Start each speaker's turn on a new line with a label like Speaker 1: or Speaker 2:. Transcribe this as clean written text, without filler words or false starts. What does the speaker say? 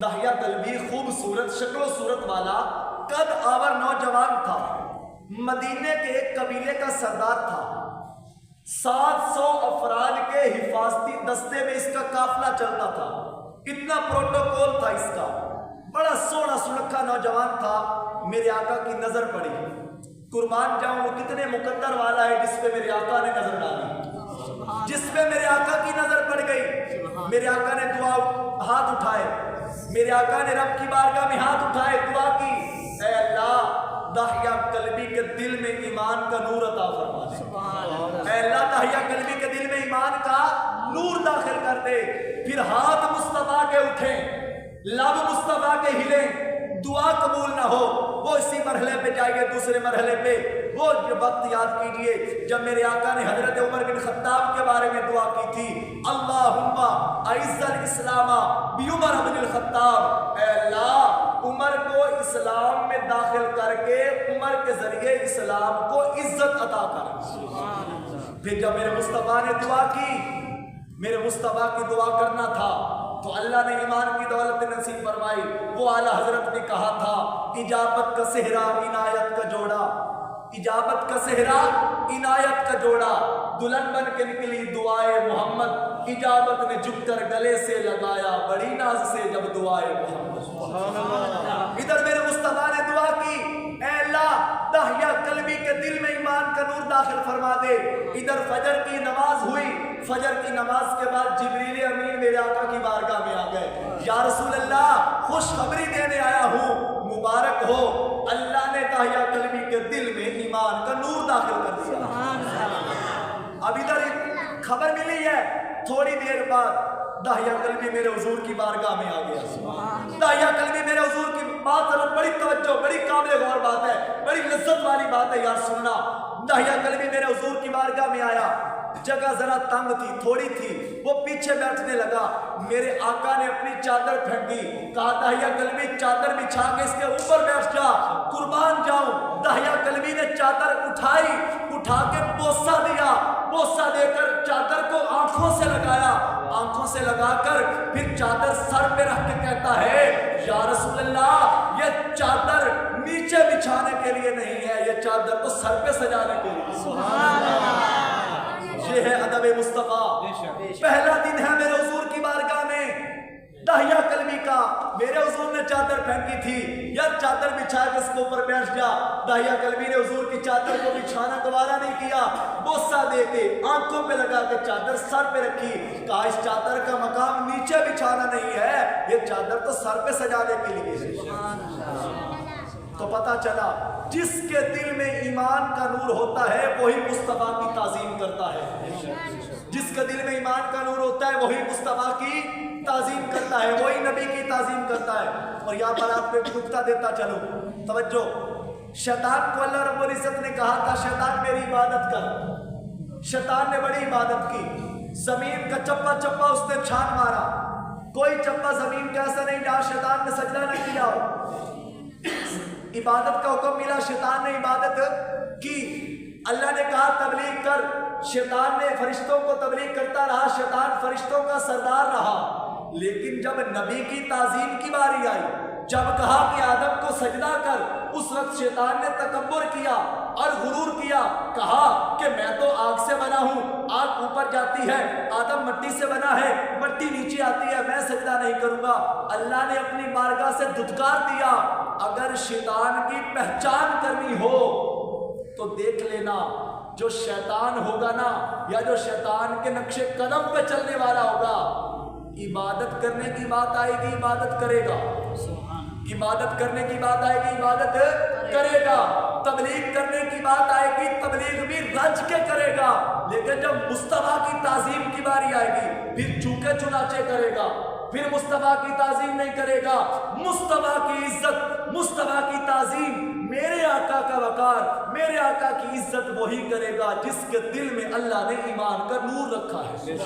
Speaker 1: داہیہ کلبی خوبصورت شکل و صورت والا قد آور نوجوان تھا، مدینے کے ایک قبیلے کا سردار تھا۔ 700 افراد کے حفاظتی دستے میں اس کا قافلہ چلتا تھا، اتنا پروٹوکول تھا اس کا۔ بڑا سونا سنکھا نوجوان تھا۔ میرے آقا کی نظر پڑی، قربان جاؤں وہ کتنے مقدر والا ہے جس پہ میرے آقا نے نظر ڈالی، جس پہ میرے آقا کی نظر پڑ گئی۔ میرے آقا نے دعا ہاتھ اٹھائے، میرے آقا نے رب کی بارگاہ میں ہاتھ اٹھائے، دعا کی، اے اللہ داہیہ قلبی کے دل میں ایمان کا نور عطا فرما دے، اے اللہ داہیہ قلبی کے دل میں ایمان کا نور داخل کر دے۔ پھر ہاتھ مصطفیٰ کے اٹھیں، لب مصطفیٰ کے ہلیں، دعا قبول نہ ہو وہ اسی مرحلے پہ جائیے، دوسرے مرحلے پہ وہ وقت یاد کیجئے جب میرے آقا نے حضرت عمر بن خطاب کے بارے میں دعا کی تھی، اللہم اعز الاسلام بعمر بن الخطاب، اے اللہ عمر کو اسلام میں داخل کر کے عمر کے ذریعے اسلام کو عزت عطا کر۔ پھر جب میرے مصطفیٰ نے دعا کی، میرے مصطفیٰ کی دعا کرنا تھا تو اللہ نے ایمان کی دولت نصیب فرمائی۔ وہ اعلیٰ حضرت نے کہا تھا، اجابت کا صحرا عنایت کا جوڑا، اجابت کا صحرا عنایت کا جوڑا، دلہن بن کے نکلی دعائے محمد، اجابت نے جھک کر گلے سے لگایا بڑی ناز سے جب دعائے محمد۔ ادھر میرے مصطفیٰ نے دعا کی، اے اللہ داہیہ قلبی کے دل میں ایمان کا نور داخل فرما دے۔ ادھر فجر کی نماز ہوئی، فجر کی نماز کے بعد جبریل امین میرے آقا کی بارگاہ میں آ گئے، یا رسول اللہ خوشخبری دینے آیا ہوں، مبارک ہو اللہ نے داہیہ قلبی کے دل میں ایمان کا نور داخل کر دیا۔ اب ادھر خبر ملی ہے، تھوڑی دیر بعد داہیہ قلبی میرے حضور کی بارگاہ میں آ گیا۔ داہیہ قلبی میرے حضور کی بات ضرور بڑی توجہ، بڑی قابل غور بات ہے، بڑی لذت والی بات ہے یار سننا۔ داہیہ قلبی میرے حضور کی بارگاہ میں آیا، جگہ ذرا تنگ تھی، تھوڑی تھی، وہ پیچھے بیٹھنے لگا۔ میرے آقا نے اپنی چادر پھینکی، کہا داہیہ قلبی چادر بچھا کے اس کے اوپر بیٹھ جا، قربان جاؤں۔ داہیہ قلبی نے چادر اٹھائی، اٹھا کے بوسہ دیا، بوسہ دے کر چادر کو آنکھوں سے لگایا، آنکھوں سے لگا کر پھر چادر سر پہ رکھ کے کہتا ہے، یا رسول اللہ یہ چادر نیچے بچھانے کے لیے نہیں ہے، یہ چادر تو سر پہ سجانے کے لیے۔ سبحان اللہ، یہ ہے ادب مصطفیٰ۔ پہلا دن ہے میرے حضور کی بارگاہ میں داہیہ قلبی کا، میرے حضور نے چادر پھینکی تھی، یا چادر بچھا کے اس کے اوپر بیٹھ جا۔ داہیہ قلبی نے حضور کی چادر کو بچھانا گوارا نہیں کیا، بوسہ دے کے آنکھوں پہ لگا کے چادر سر پہ رکھی، کہا اس چادر کا مقام نیچے بچھانا نہیں ہے، یہ چادر تو سر پہ سجانے کے لیے ہے۔ تو پتا چلا جس کے دل میں ایمان کا نور ہوتا ہے وہی مصطفیٰ کی تعظیم کرتا ہے، جس کے دل میں ایمان کا نور ہوتا ہے وہی مصطفیٰ کی تعظیم کرتا ہے، وہی نبی کی تعظیم کرتا ہے۔ اور یہاں پر آپ کو ایک نکتہ دیتا چلو، توجہ، شیطان کو اللہ رب العزت نے کہا تھا شیطان میری عبادت کر، شیطان نے بڑی عبادت کی، زمین کا چپا چپا اس نے چھان مارا، کوئی چپا زمین کا ایسا نہیں جہاں شیطان نے سجدہ نہ کیا ہو۔ عبادت کا حکم ملا، شیطان نے عبادت کی، اللہ نے کہا تبلیغ کر، شیطان نے فرشتوں کو تبلیغ کرتا رہا، شیطان فرشتوں کا سردار رہا۔ لیکن جب نبی کی تعظیم کی باری آئی، جب کہا کہ آدم کو سجدہ کر، اس وقت شیطان نے تکبر کیا اور غرور کیا، کہا کہ میں تو آگ سے بنا ہوں، آگ اوپر جاتی ہے، آدم مٹی سے بنا ہے، مٹی نیچے آتی ہے، میں سجدہ نہیں کروں گا۔ اللہ نے اپنی بارگاہ سے دھتکار دیا، اگر شیطان کی پہچان کرنی ہو تو دیکھ لینا، جو شیطان ہوگا نا، یا جو شیطان کے نقش قدم پہ چلنے والا ہوگا، عبادت کرنے کی بات آئے گی عبادت کرے گا، عبادت کرنے کی بات آئے گی عبادت کرے گا، تبلیغ کرنے کی بات آئے گی تبلیغ بھی رج کے کرے گا، لیکن جب مصطفیٰ کی تعظیم کی باری آئے گی پھر چونکے چنانچے کرے گا، پھر مصطفیٰ کی تعظیم نہیں کرے گا۔ مصطفیٰ کی عزت، مصطفیٰ کی تعظیم، میرے آقا کا وقار، میرے آقا کی عزت وہی کرے گا جس کے دل میں اللہ نے ایمان کا نور رکھا ہے۔